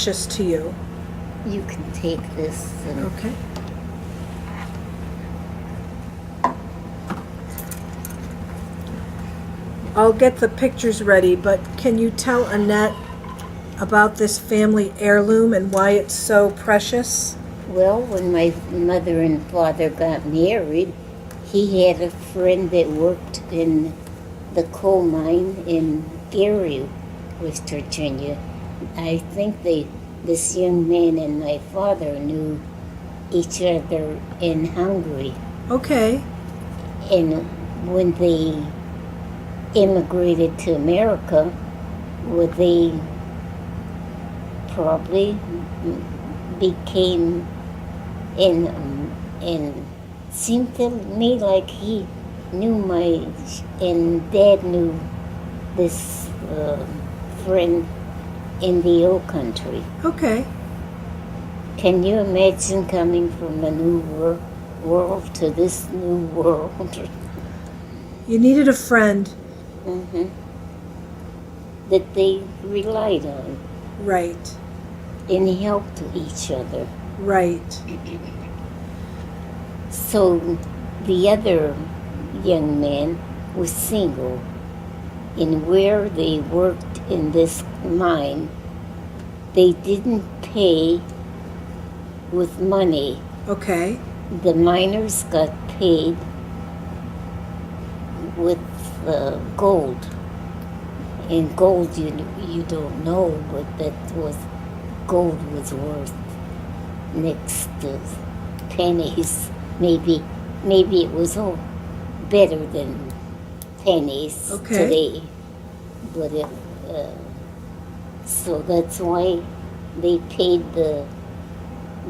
precious to you? You can take this and Okay. I'll get the pictures ready, but can you tell Annette about this family heirloom and why it's so precious? well, when my mother and father got married, he had a friend that worked in the coal mine in Erie, West Virginia. I think this young man and my father knew each other in Hungary. Okay. And when they immigrated to America, well, they probably became and seemed to me like he knew and Dad knew this friend in the old country. Okay. Can you imagine coming from a new world to this new world? You needed a friend. Mm-hmm. That they relied on Right. and helped each other. Right. So the other young man was single, and where they worked in this mine, they didn't pay with money. Okay. The miners got paid with gold. And gold, you don't know, but gold was worth next to pennies. Maybe it was all better than pennies today. But so that's why they paid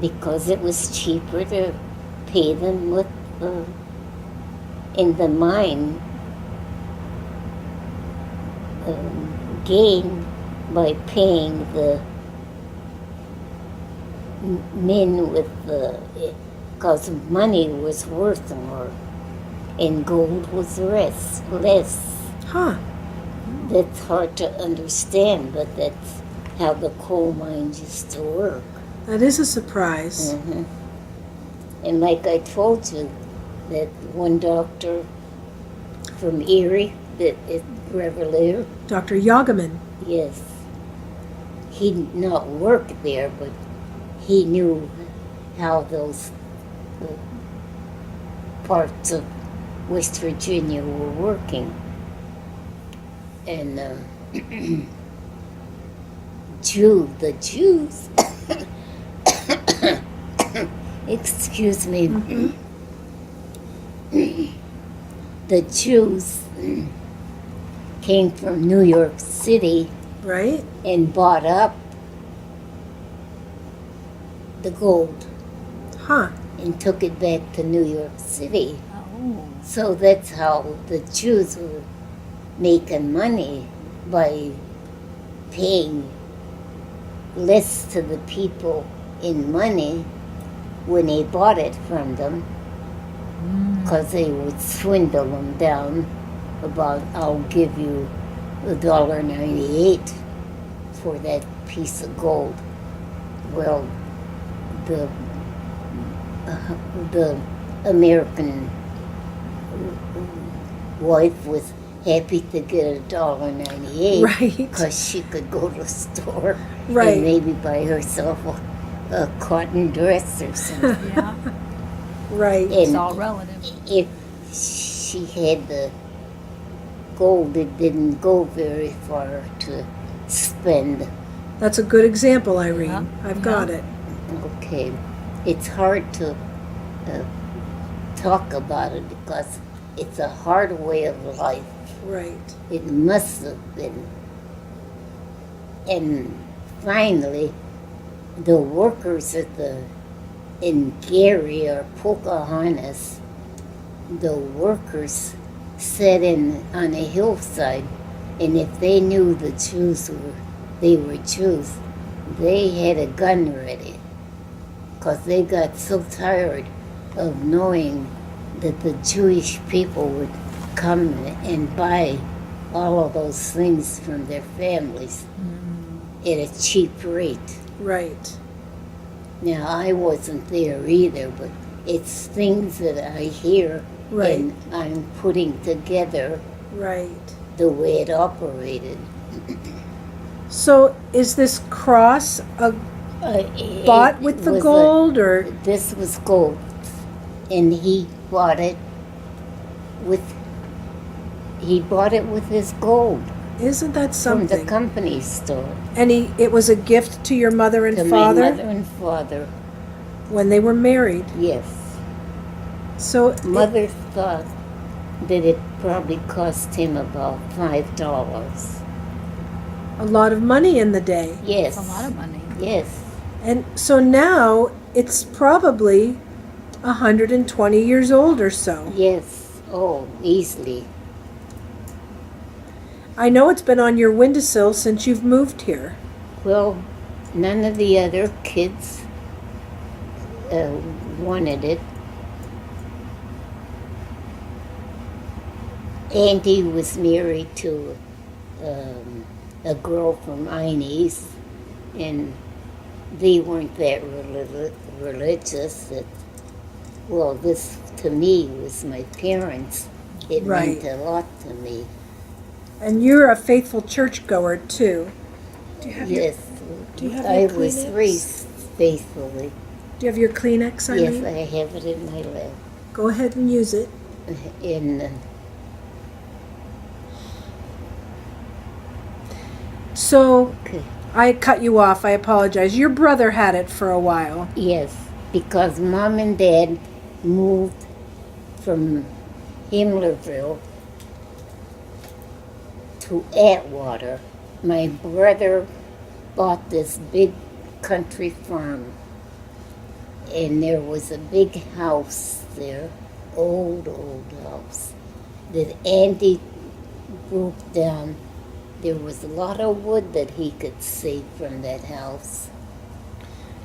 because it was cheaper to pay them with in the mine. Gain by paying the men with because money was worth more and gold was less. Huh. That's hard to understand, but that's how the coal mines used to work. That is a surprise. Mm-hmm. And like I told you, that one doctor from Erie that is Brevillier. Dr. Yagaman. Yes. He did not work there, but he knew how those parts of West Virginia were working. And the Jews, excuse me, the Jews came from New York City, right? And bought up the gold, and took it back to New York City. Oh. So that's how the Jews were making money, by paying less to the people in money when they bought it from them, because they would swindle them down about, I'll give you $1.98 for that piece of gold. Well, the American wife was happy to get $1.98, right? Because she could go to the store, right, and maybe buy herself a cotton dress or something. Yeah. Right. And it's all relative. if she had the gold, it didn't go very far to spend. That's a good example, Irene. Yeah. I've got it. Okay. It's hard to talk about it because it's a hard way of life. Right. It must have been. And finally, the workers in Erie or Pocahontas, the workers sat on a hillside, and if they knew the Jews were Jews, they had a gun ready, because they got so tired of knowing that the Jewish people would come and buy all of those things from their families at a cheap rate. Right. Now, I wasn't there either, but it's things that I hear Right. and I'm putting together Right. the way it operated. So is this cross bought with the gold, or? This was gold, and he bought it with his gold Isn't that from something? the company store. And it was a gift to your mother and To father my mother and father, when they were married. yes. So Mother thought that it probably cost him about $5. a lot of money in the day. Yes. It's a lot of money. Yes. And so now it's probably 120 years old or so. Yes. Oh, easily. I know it's been on your windowsill since you've moved here. Well, none of the other kids wanted it. Andy was married to a girl from Inez, and they weren't that religious. Well, this to me was my parents. It Right. meant a lot to me. And you're a faithful churchgoer too. Yes, do you have I your was Kleenex? raised faithfully. Do you have your Kleenex, Irene? Yes, I have it in my lap. Go ahead and use it. In So okay. I cut you off. I apologize. Your brother had it for a while. Yes, because Mom and Dad moved from Himlerville to Atwater. My brother bought this big country farm, and there was a big house there, old house, that Andy broke down. There was a lot of wood that he could see from that house.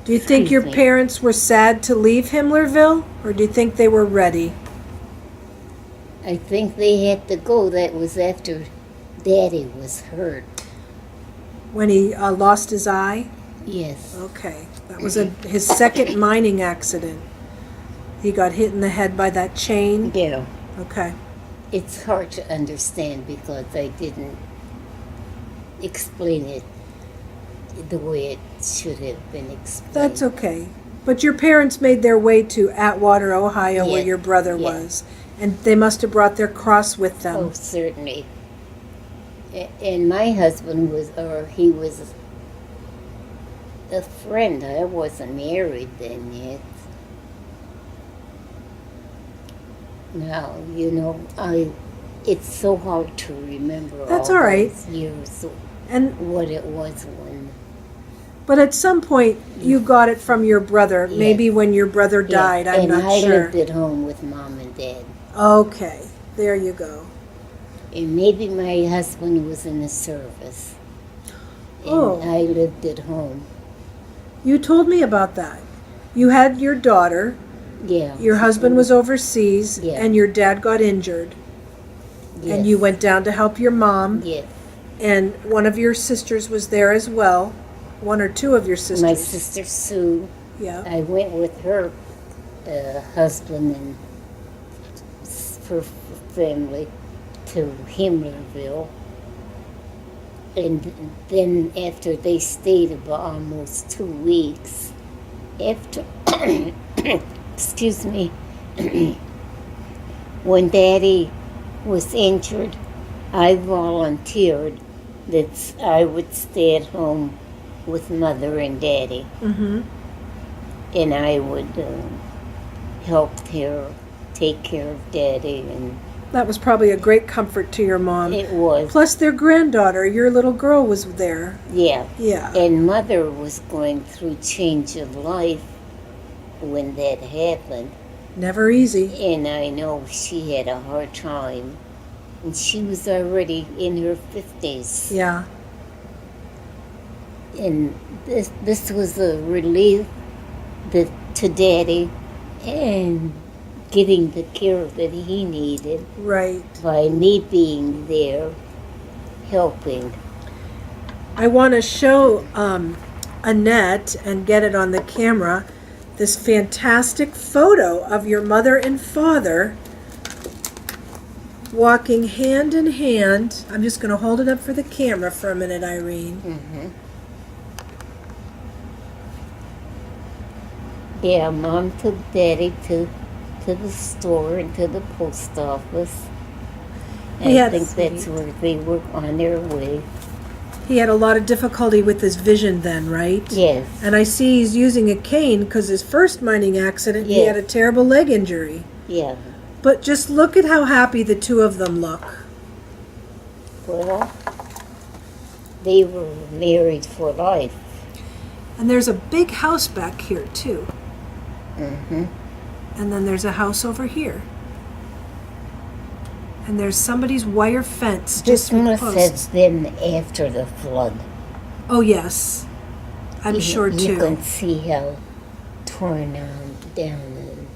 Do you think your Excuse me. parents were sad to leave Himlerville, or do you think they were ready? I think they had to go. That was after Daddy was hurt. When he lost his eye? Yes. Okay. That was his second mining accident. He got hit in the head by that chain? Yeah. Okay. It's hard to understand because I didn't explain it the way it should have been explained. That's okay. But your parents made their way to Atwater, Ohio, where Yes, your brother yes. was. And they must have brought their cross with them. Oh, certainly. And my husband he was a friend. I wasn't married then yet. Now, it's so hard to remember That's all all right. those years, And what it was when. but at some point you got it from your brother. Yes. Maybe when your brother died. Yeah, I'm and not I sure. lived at home with Mom and Dad. Okay. There you go. And maybe my husband was in the service. And Oh. I lived at home. You told me about that. You had your daughter, Yeah. your husband was overseas, Yeah. and your dad got injured. Yes. And you went down to help your mom, Yes. and one of your sisters was there as well. One or two of your sisters. My sister Sue, Yeah. I went with her husband and her family to Himlerville. And then after they stayed about almost 2 weeks, after, excuse me, when Daddy was injured, I volunteered that I would stay at home with Mother and Daddy, Mm-hmm. and I would help her take care of Daddy, and That was probably a great comfort to your mom. it was, Plus their granddaughter, your little girl, was there. yeah. Yeah. And Mother was going through change of life when that happened. Never easy. And I know she had a hard time. And she was already in her 50s. Yeah. And this was a relief to Daddy and getting the care that he needed Right. by me being there helping. I want to show Annette and get it on the camera, this fantastic photo of your mother and father walking hand in hand. I'm just going to hold it up for the camera for a minute, Irene. Mm-hmm. Yeah, Mom took Daddy to the store and to the post office. I think that's where they were on their way. He had a lot of difficulty with his vision then, right? Yes. And I see he's using a cane because his first mining accident, he had a terrible leg injury. Yeah. But just look at how happy the two of them look. Well, they were married for life. And there's a big house back here, too. Mm-hmm. And then there's a house over here. And there's somebody's wire fence. This just must posts. have been after the flood. Oh, yes. I'm sure, too. You can see how torn down.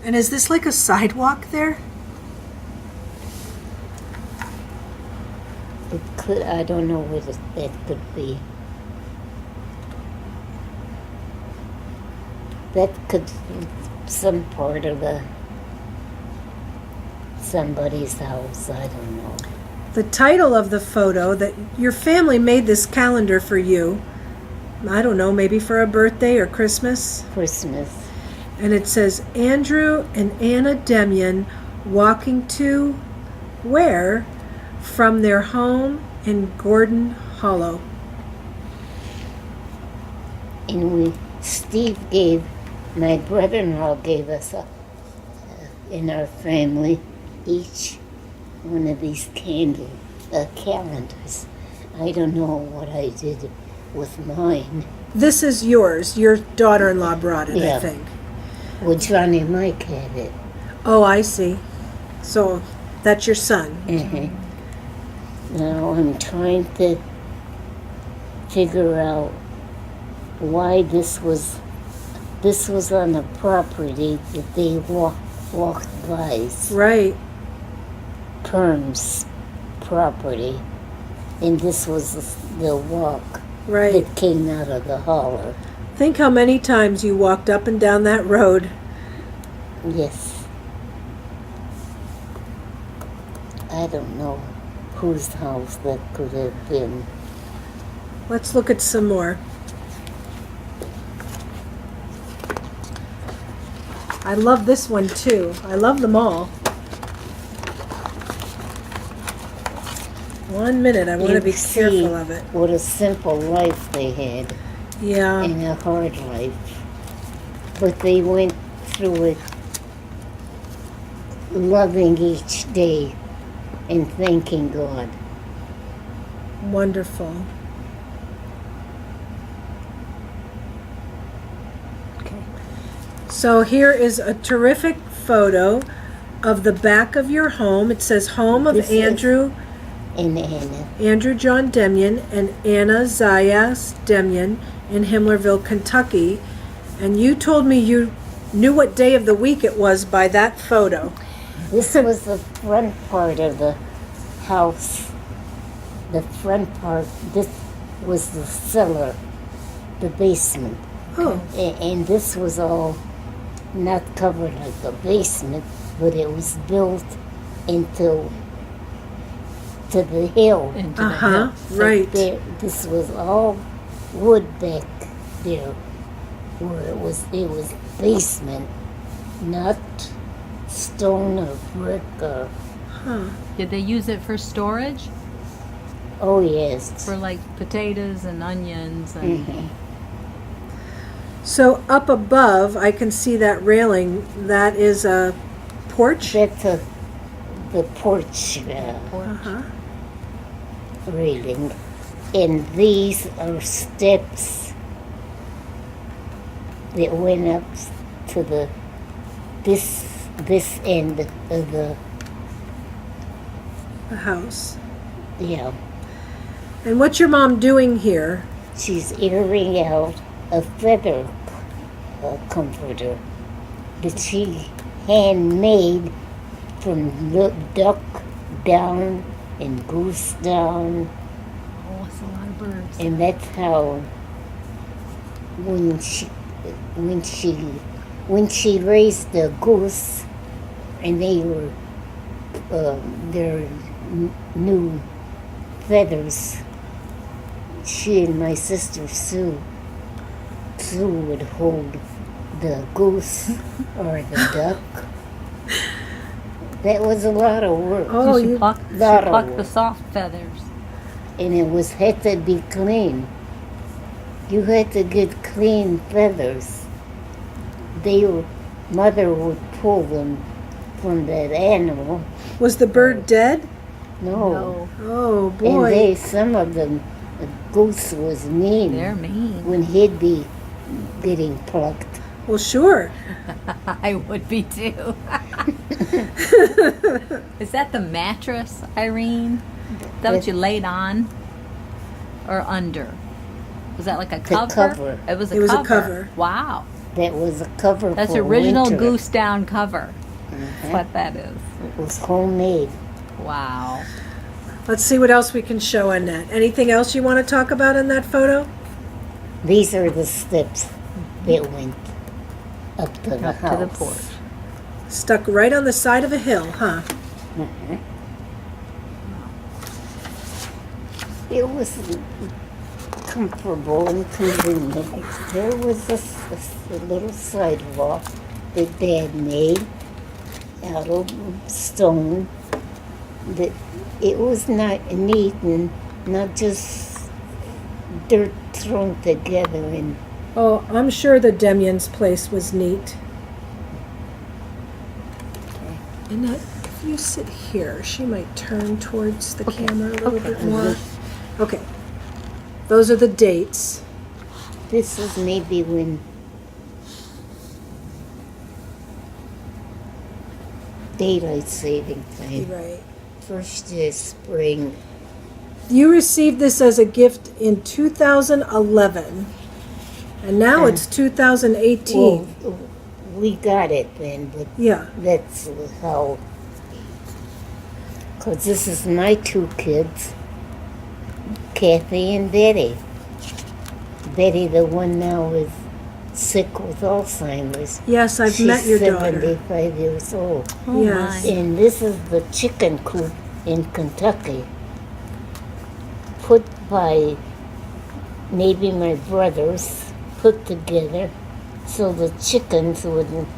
And is this like a sidewalk there? It could, I don't know what that could be. That could be some part of somebody's house, I don't know. The title of the photo, that your family made this calendar for you. I don't know, maybe for a birthday or Christmas. And it says, Andrew and Anna Demyan walking to where? From their home in Gordon Hollow. And my brother-in-law gave us in our family, each one of these calendars. I don't know what I did with mine. This is yours. Your daughter-in-law brought it, I think. Well, Johnny and Mike had it. Oh, I see. So that's your son. Mm-hmm. Now I'm trying to figure out why this was on a property that they walked by. Right. Perm's property. And this was the walk Right. that came out of the holler. Think how many times you walked up and down that road. Yes. I don't know whose house that could have been. Let's look at some more. I love this one too. I love them all. 1 minute, I want to be careful of it. What a simple life they had. Yeah. And a hard life. But they went through it loving each day and thanking God. Wonderful. Okay. So here is a terrific photo of the back of your home. It says home of Andrew and Anna. Andrew John Demyan and Anna Zayas Demyan in Himlerville, Kentucky. And you told me you knew what day of the week it was by that photo. This was the front part of the house. The front part, this was the cellar, the basement. Oh. And this was all not covered like the basement, but it was built into to the hill. Right. This was all wood back there, where it was basement, not stone or brick or. Huh. Did they use it for storage? Oh yes. For like potatoes and onions and. Mm-hmm. So up above, I can see that railing. That is a porch. That's the porch. Railing, and these are steps that went up to this end of the house. Yeah. And what's your mom doing here? She's airing out a feather comforter that she handmade from duck down and goose down. Oh, it's a lot of birds. And that's how when she when she when she raised the goose, and they were their new feathers. She and my sister Sue would hold the goose or the duck. That was a lot of work. Oh, she you- plucked Lot of the work. soft feathers. And it had to be clean. You had to get clean feathers. Mother would pull them from that animal. Was the bird dead? No. Oh, And boy. some of them, the goose was mean They're mean. when he'd be getting plucked. Well, sure. I would be too. Is that the mattress, Irene? Is that what you laid on? Or under? Was that like a cover? cover. It was a It was a cover. cover. Wow. That was a cover That's for original winter. goose down cover. Mhm. That's what that is. It was homemade. Wow. Let's see what else we can show on that. Anything else you want to talk about in that photo? These are the steps that went up to the Up house. to the porch. Stuck right on the side of a hill, huh? Mhm. It was comfortable and convenient. There was a little sidewalk that Dad made out of stone. That it was not neat and not just dirt thrown together. And Oh, I'm sure the Demyan's place was neat. And if you sit here, she might turn towards the camera a little bit more. Okay. Those are the dates. this was maybe when daylight saving time. Right. First is spring. You received this as a gift in 2011. And now it's 2018. Well, we got it then, but Yeah. that's how. Because this is my two kids, Kathy and Betty. Betty, the one now, is sick with Alzheimer's. Yes, I've She's met your daughter. 75 years old. Oh Yes. my. And this is the chicken coop in Kentucky, put by maybe my brothers, put together so the chickens wouldn't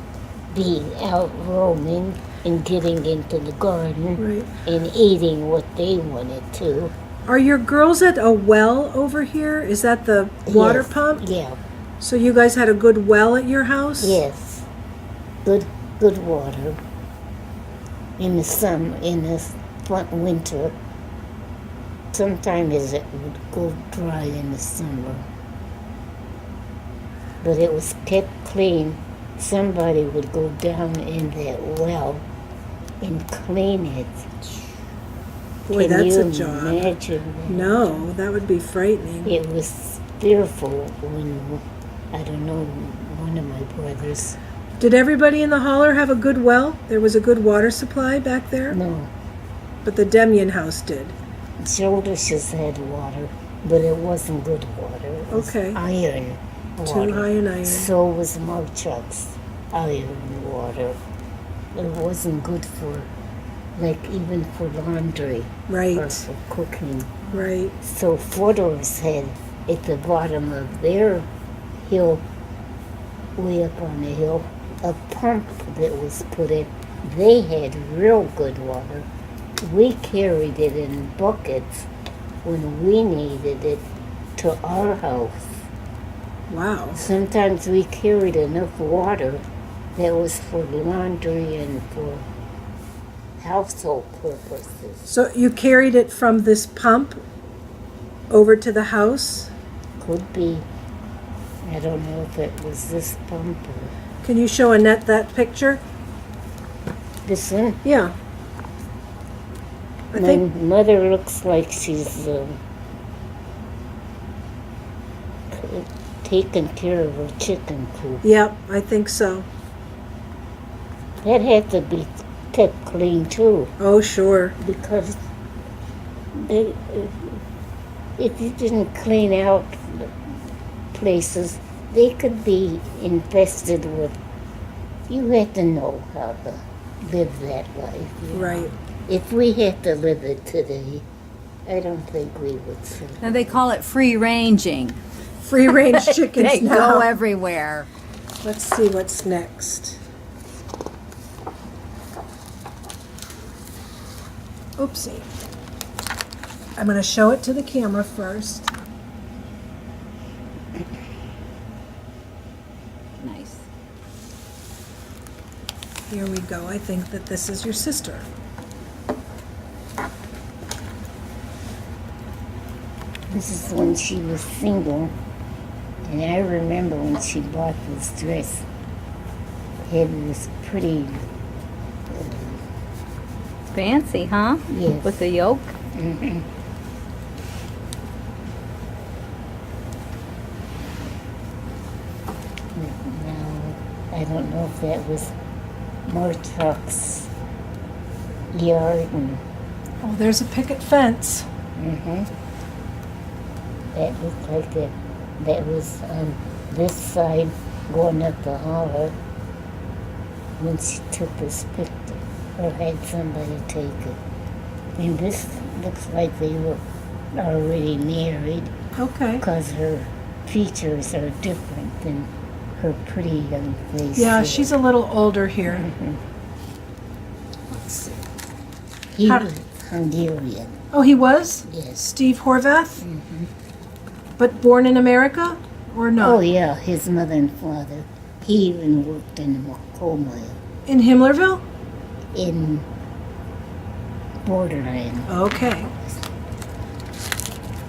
be out roaming and getting into the garden Right. and eating what they wanted to. Are your girls at a well over here? Is that the water Yes, pump? Yeah, So you guys had a good well at your house? yes. Good water. In the summer, in the winter, sometimes it would go dry in the summer. But it was kept clean. Somebody would go down in that well and clean it. Boy, Can that's you a job. imagine that? No, that would be frightening. It was fearful when, I don't know, one of my brothers. Did everybody in the holler have a good well? There was a good water supply back there? No, But the Demyan house did. Jodish's had water, but it wasn't good water. It was Okay. iron water. Too high in iron. So was Marchuk's iron water. It wasn't good for, like, even for laundry or Right, for cooking. right. So Fodor's had, at the bottom of their hill, way up on the hill, a pump that was put in. They had real good water. We carried it in buckets when we needed it to our house. Wow. Sometimes we carried enough water that was for laundry and for household purposes. So you carried it from this pump over to the house? Could be. I don't know if it was this pump or Can you show Annette that picture? this one. Yeah. I My think, mother looks like she's taking care of her chicken coop. yep, I think so. That had to be kept clean too, Oh, sure. because they, if you didn't clean out the places, they could be infested with. You had to know how to live that life. Right. If we had to live it today, I don't think we would survive. Now they call it free ranging. Free range chickens They now. go everywhere. Let's see what's next. Oopsie. I'm going to show it to the camera first. Nice. Here we go. I think that this is your sister. This is when she was single, and I remember when she bought this dress. It was pretty, Fancy, huh? yes. With the yoke. Mhm. Now, I don't know if that was Martrock's yard, and Oh, there's a picket fence. that looked like that. That was on this side going up the holler when she took this picture, or had somebody take it. And this looks like they were already married, Okay. because her features are different than her pretty young face. Yeah, here. she's a little older here. Mhm. Let's see. He How- was Hungarian, Oh, he was? yes. Steve Horvath? But born in America? Or no? Oh yeah, his mother and father. He even worked in a coal mine In Himlerville? in Borderland. Okay.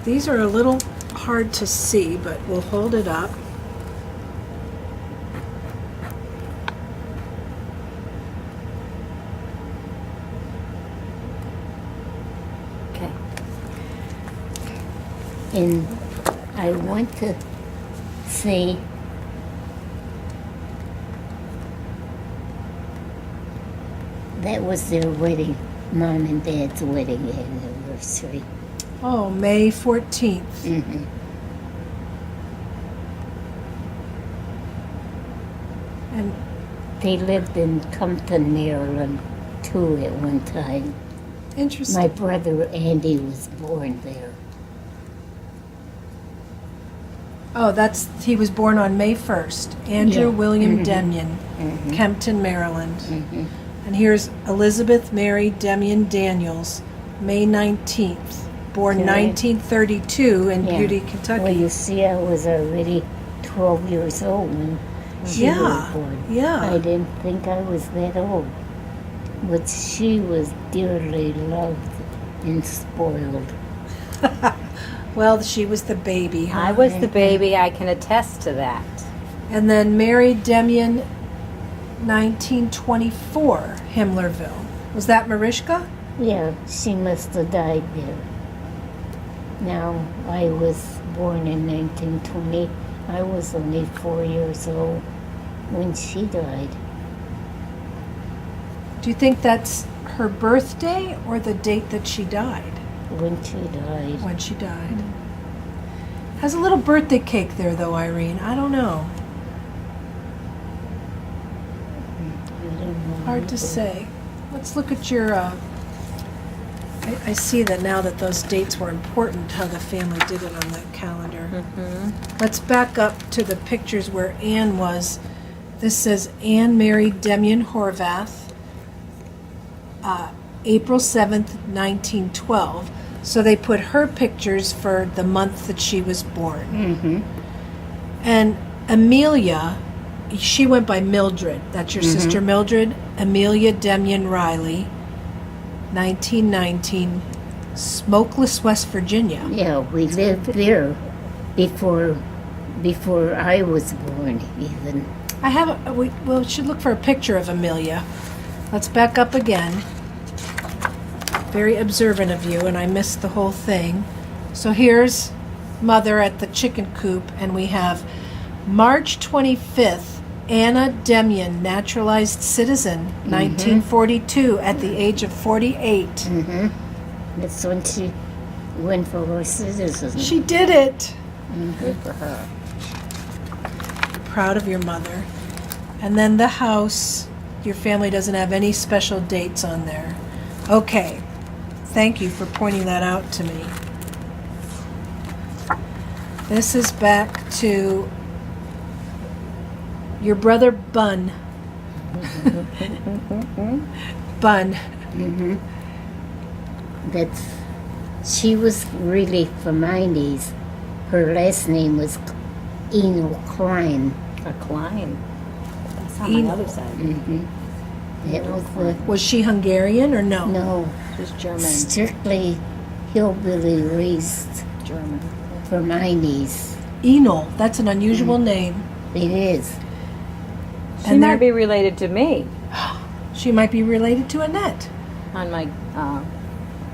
These are a little hard to see, but we'll hold it up. Okay. And I want to say that was their wedding, Mom and Dad's wedding anniversary. Oh, May 14th. Mm-hmm. And They lived in Compton, Maryland, too, at one time. interesting. My brother Andy was born there. Oh, he was born on May 1st. Andrew Yeah. William Mhm. Demyan, Mhm. Kempton, Maryland. Mhm. And here's Elizabeth Mary Demyan Daniels, May 19th, born Okay. 1932 in Yeah. Beauty, Well, Kentucky. you see, I was already 12 years old when she Yeah, was born. yeah. I didn't think I was that old. But she was dearly loved and spoiled. Well, she was the baby, huh? I was the baby. I can attest to that. And then Mary Demyan, 1924, Himlerville. Was that Mariska? Yeah, she must have died there. Now, I was born in 1920. I was only 4 years old when she died. Do you think that's her birthday or the date that she died? When she died. When she died. Has a little birthday cake there, though, Irene. I don't know. I don't know. Hard to say. Let's look at your. I see that now that those dates were important, how the family did it on that calendar. Let's back up to the pictures where Anne was. This says Anne Mary Demyan Horvath, April 7th, 1912. So they put her pictures for the month that she was born. Mm-hmm. And Amelia, she went by Mildred. That's your sister Mildred. Amelia Demyan Riley, 1919, Smokeless, West Virginia. Yeah, we lived there before I was born, even. I have. We should look for a picture of Amelia. Let's back up again. Very observant of you, and I missed the whole thing. So here's Mother at the chicken coop, and we have March 25th, Anna Demyan, naturalized citizen, 1942, at the age of 48. Mm-hmm. That's when she went for her citizenship. She did it. Good for her. proud of your mother. And then the house, your family doesn't have any special dates on there. Okay. Thank you for pointing that out to me. This is back to your brother Bun. Bun. She was really from my knees. Her last name was Eno Klein. A Klein. That's on Eno. the other side. That was the Was she Hungarian or no? no Just German. strictly hillbilly raised German. for my knees. Enol. That's an unusual name. It is. She And might they're- be related to me She might be related to Annette. on my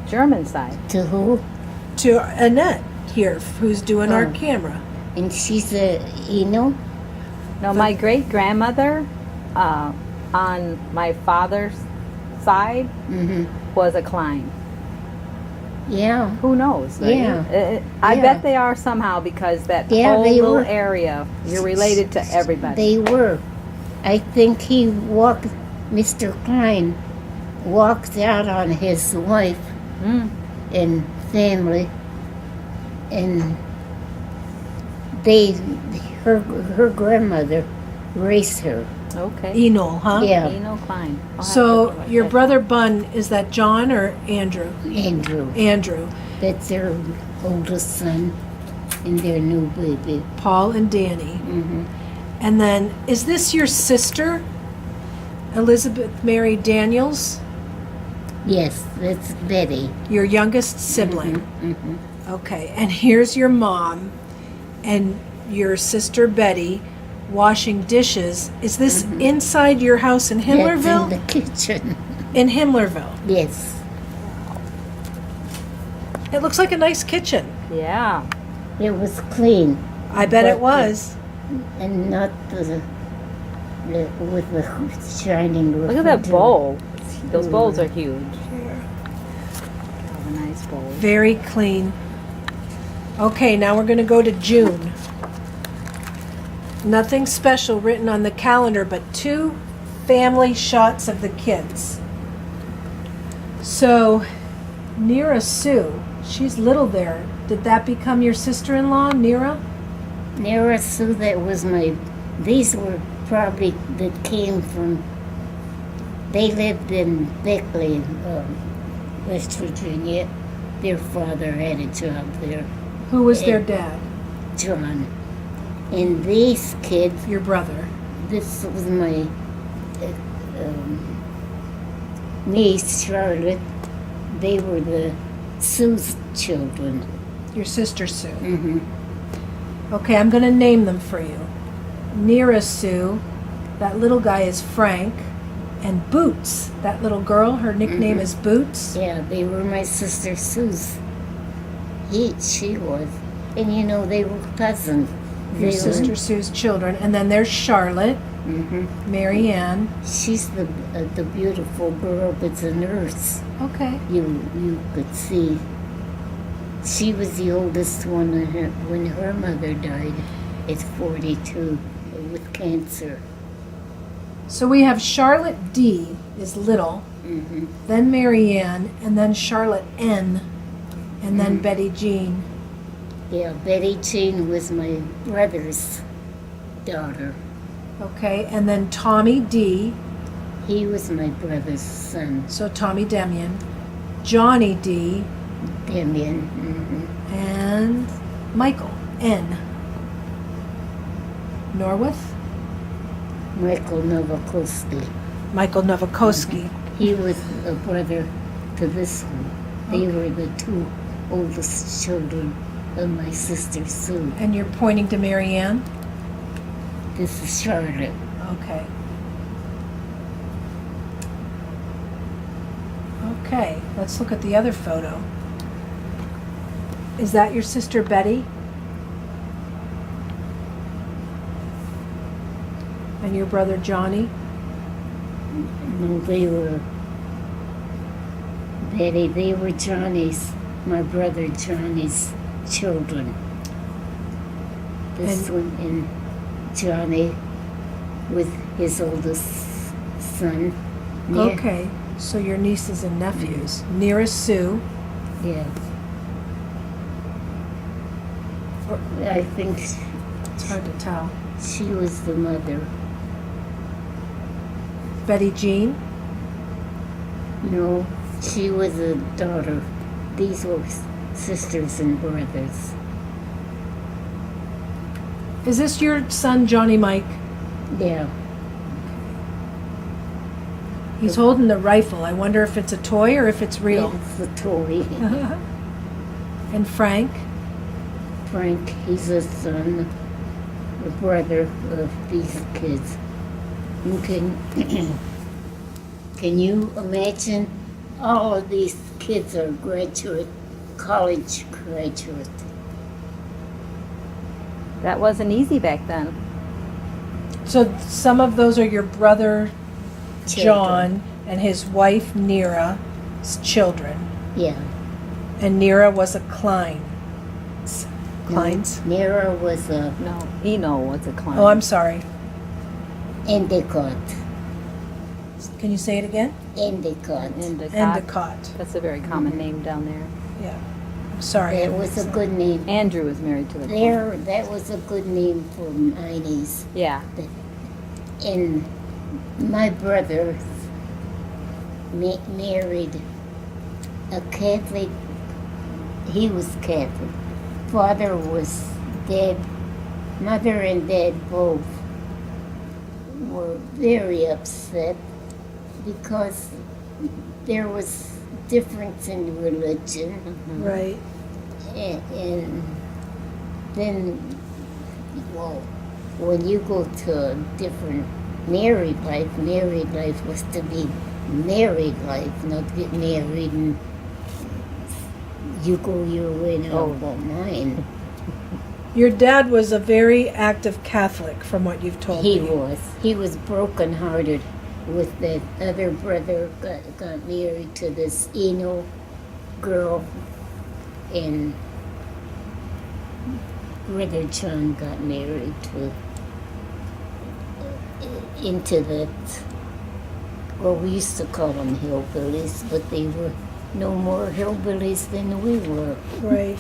German side. To who? To Annette here, who's doing our Oh. camera. And she's a Eno. No, my great grandmother on my father's side was a Klein. Yeah. Who knows? Right? Yeah. I Yeah. bet they are somehow because that Yeah, whole they little were. area, you're related to everybody. They were. I think he walked, Mr. Klein walked out on his wife and family, and her grandmother raised her. Okay. Enol, huh? Yeah, Eno Klein. I'll have So to look your at- brother Bun, is that John or Andrew? Andrew. Andrew. That's their oldest son and their new baby. Paul and Danny. And then, is this your sister, Elizabeth Mary Daniels, Yes, that's Betty. your youngest sibling? Okay, and here's your mom and your sister Betty washing dishes. Is this inside your house in That's in Himlerville? the kitchen. In Himlerville. Yes. It looks like a nice kitchen. Yeah. It was clean I bet it But- was. and not the with the shining. Look at that refrigerator. bowl. Those bowls are huge. Oh, a nice bowl. Very clean. Okay, now we're going to go to June. Nothing special written on the calendar, but 2 family shots of the kids. So, Nira Sue, she's little there. Did that become your sister-in-law, Nira? Nara Sue, that was these were probably that came from, they lived in Beckley, West Virginia. Their father had a job there, Who was their dad? John. And these kids, Your brother. this was my niece, Charlotte. They were the Sue's children. Your sister Sue. Okay, I'm going to name them for you. Nira Sue, that little guy is Frank, and Boots, that little girl, her nickname is Boots. Yeah, they were my sister Sue's. She was. And you know, they were cousins. Your They sister Sue's children. And then there's Charlotte, Mary Ann. She's the beautiful girl that's a nurse. Okay. You could see. She was the oldest one when her mother died at 42 with cancer. So we have Charlotte D is little, then Mary Ann, and then Charlotte N, and then Betty Jean. Yeah, Betty Jean was my brother's daughter. Okay, and then Tommy D, He was my brother's son, so Tommy Demyan, Johnny D, Demyan. and Michael N. Norwith? Michael Novakoski. Michael Novakoski. He was a brother to this one. They were the 2 oldest children of my sister Sue. And you're pointing to Mary Ann? This is Charlotte. Okay. Okay, let's look at the other photo. Is that your sister Betty? And your brother Johnny? No, they were Betty. They were my brother Johnny's children. This And- one, and Johnny with his oldest son. Okay, so your nieces and nephews. Nearest Sue. Yeah. Or- I think It's hard to tell. she was the mother. Betty Jean. No, she was a daughter. These were sisters and brothers. Is this your son, Johnny Mike? Yeah. He's holding the rifle. I wonder if it's a toy or if it's real. It's a toy. And Frank. Frank, he's a son, a brother of these kids. You can you imagine? All of these kids are college graduate. That wasn't easy back then. So some of those are your brother, Children. John, and his wife, Nira's children. Yeah. And Nira was a Klein. Kleins? Nira was a No, Eno was a client. Oh, I'm sorry. Endicott. Can you say it again? Endicott. Endicott. Endicott. That's a very common name down there. Yeah. I'm sorry. That was a good name. Andrew was married to the That was a good name for my niece. Yeah. And my brother married a Catholic. He was Catholic. Father was dead. Mother and dad both were very upset because there was difference in religion. Right. And then, well, when you go to a different married life was to be married life, not get married and you go your way and I'll go mine. Your dad was a very active Catholic, from what you've told me. He was brokenhearted with that other brother got married to this Eno girl, and brother John got married to into that. Well, we used to call them hillbillies, but they were no more hillbillies than we were. Right.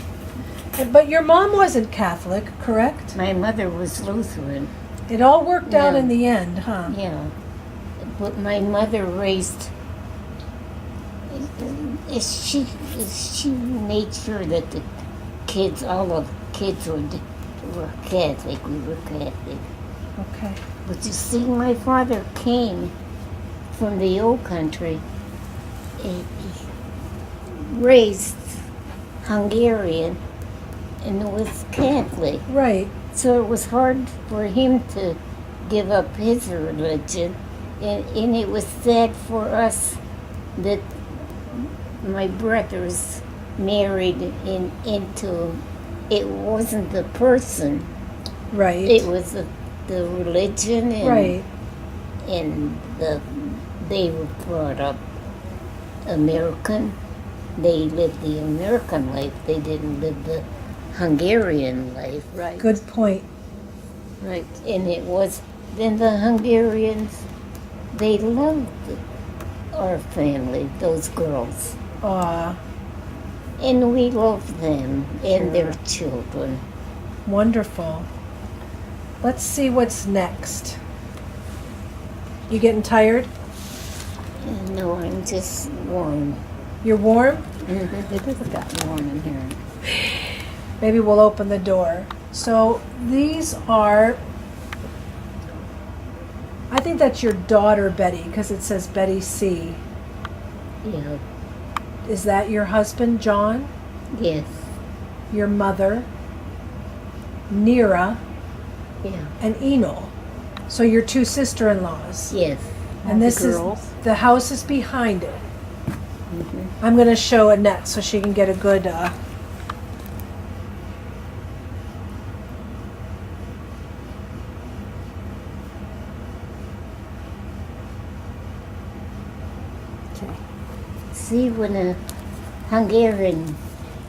But your mom wasn't Catholic, correct? My mother was Lutheran. It all worked out Yeah. in the end, huh? Yeah, but my mother raised. She made sure that the kids, all of the kids were Catholic. We were Catholic. Okay. But you see, my father came from the old country. He raised Hungarian and was Catholic. Right. So it was hard for him to give up his religion. And it was sad for us that my brothers married into, it wasn't the person, Right. it was the religion and, Right. and they were brought up American. They lived the American life. They didn't live the Hungarian life. Right. Good point. Right. And it was, then the Hungarians, they loved our family, those girls. Aw, And we loved them and their Sure. children. wonderful. Let's see what's next. You getting tired? No, I'm just warm. You're warm? It has gotten warm in here. Maybe we'll open the door. So these are, I think that's your daughter, Betty, because it says Betty C. Yeah, Is that your husband, John? yes, Your mother, Nira, yeah, and Enol. So your two sister-in-laws. yes. And the this is, girls. the house is behind it. Mhm. I'm going to show Annette so she can get a good, Okay. See, when a Hungarian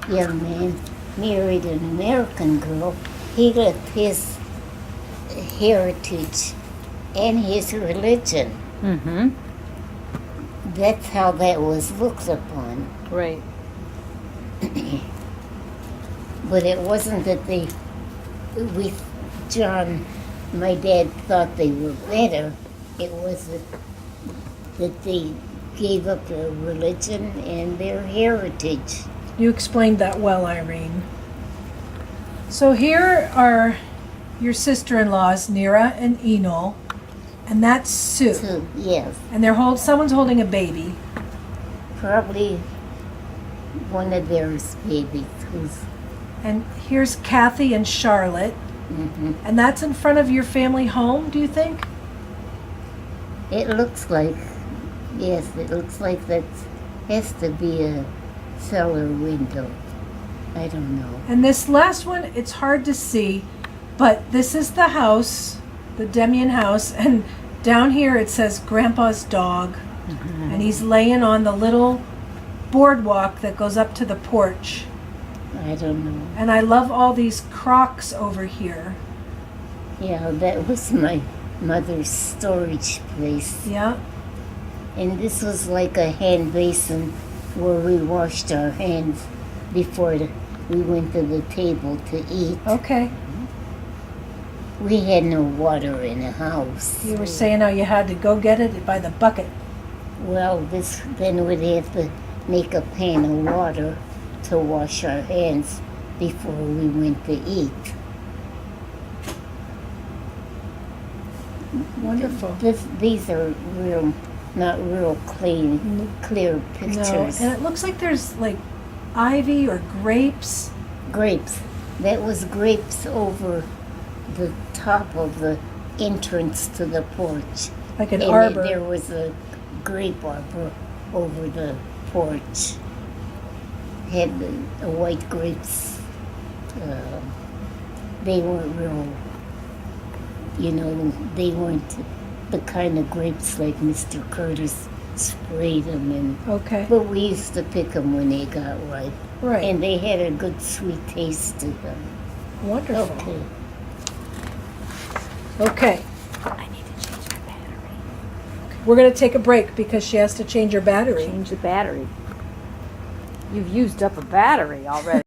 young man married an American girl, he left heritage and his religion. Mm-hmm. That's how that was looked upon. Right. But it wasn't that John, my dad, thought they were better. It was that they gave up their religion and their heritage. You explained that well, Irene. So here are your sister-in-laws, Nira and Enol, and that's Sue. So, yes, And someone's holding a baby. probably one of their babies who's. And here's Kathy and Charlotte. Hmm. And that's in front of your family home, do you think? It looks like, yes, it looks like that has to be a cellar window. I don't know. And this last one, it's hard to see, but this is the house, the Demyan house, and down here it says Grandpa's dog, and he's laying on the little boardwalk that goes up to the porch. I don't know. And I love all these crocks over here. Yeah, that was my mother's storage place. Yeah. And this was like a hand basin where we washed our hands before we went to the table to eat. Okay. We had no water in the house. You were saying how you had to go get it by the bucket. Well, then we'd have to make a pan of water to wash our hands before we went to eat. Wonderful. These are not real clear pictures. No, and it looks like there's like ivy or grapes. Grapes. That was grapes over the top of the entrance to the porch. Like an And arbor. there was a grape arbor over the porch. Had white grapes. They weren't real, they weren't the kind of grapes like Mr. Curtis sprayed them in. Okay. But we used to pick them when they got ripe. Right. And they had a good sweet taste to them. Wonderful. Okay. Okay. I need to change my battery. We're going to take a break because she has to change her battery. Change the battery. You've used up a battery already.